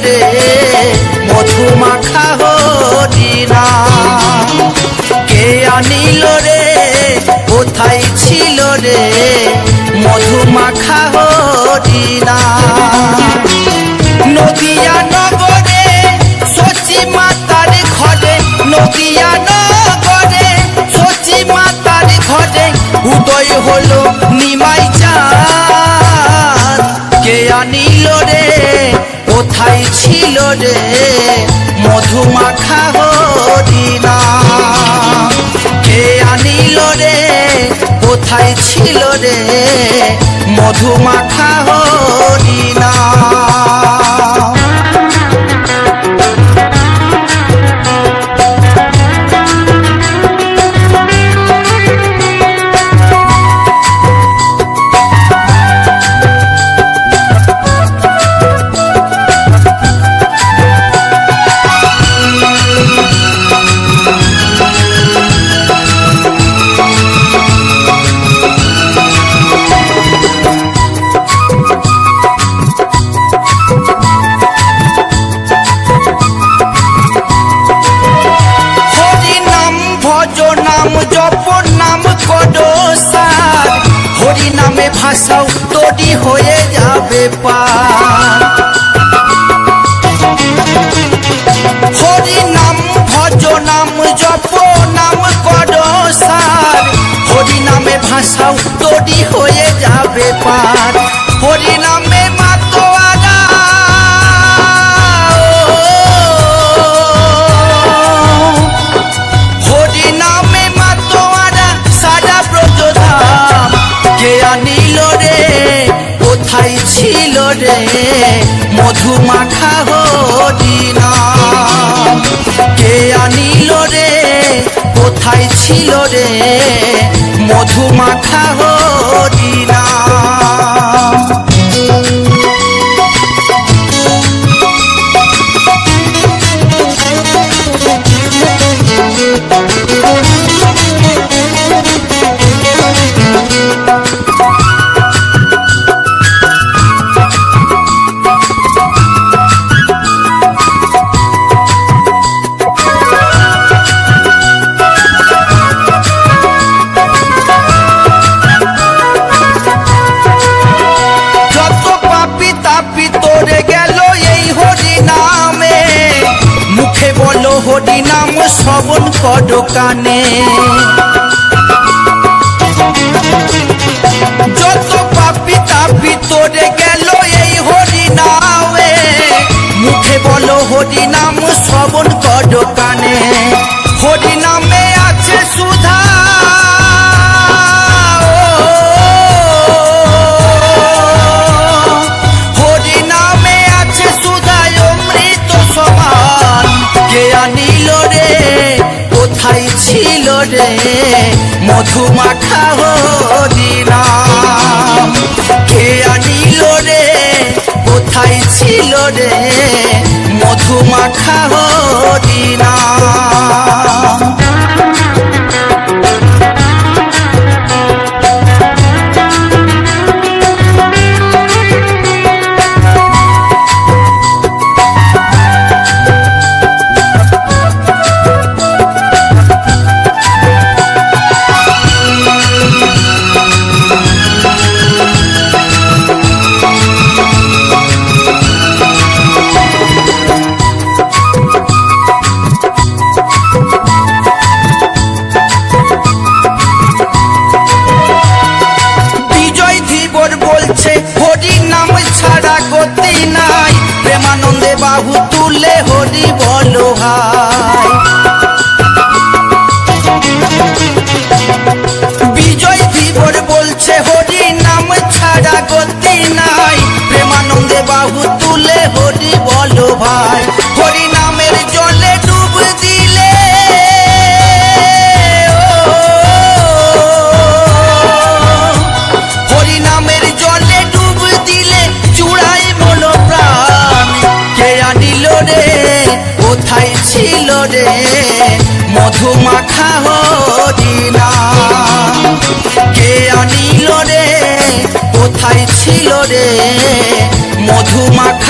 রে মধু মাখা হরিণা কে আনিল রে কোথায় ছিল রে মধু মাখা হরিণা নদিয়া নগরে সচি মাতার ঘরে নদিয়া নগরে সচি মাতার ঘরে উদয় হলো নিমাই চাঁদ কে আনিল রে কোথায় ছিল রে মধু মাখা হরিণা কে আনিল রে কোথায় ছিল রে মধু মাখা হরিণা হরি নামে ভাষাও তৈরি হয়ে যাবে পার হরি নাম ভজ নাম জপ নাম করো সার হরি নামে ভাষাও তৈরি হয়ে যাবে পার হরি নামে মাতোয়ারা হরি নামে মাতোয়ারা সারা ব্রজধাম কে আনিল রে কোথায় ছিল রে মধু মাখা হরিণা কে আনিল রে কোথায় ছিল রে মধু মাখা হরিণা হরি নাম শ্রবণ করো কানে যত পাপি তাপি তোরে গেল এই হরি নামে মুখে বলো হরি নাম শ্রবণ করো কানে হরি নামে আছে সুধা হরি নামে আছে সুধা অমৃত সমান কে আনিল রে কোথায় ছিল রে মধু মাখা হরিণা কে আনিল রে কোথায় ছিল রে মধু মাখা হরিণা প্রেমানন্দে বাহু তুলে হরি বলো হাই বিজয় ধীবর বলছে হরি নাম ছাড়া গতি মধু মাখা হরি নাম। কে আনিল রে কোথায় ছিল রে মধু মাখা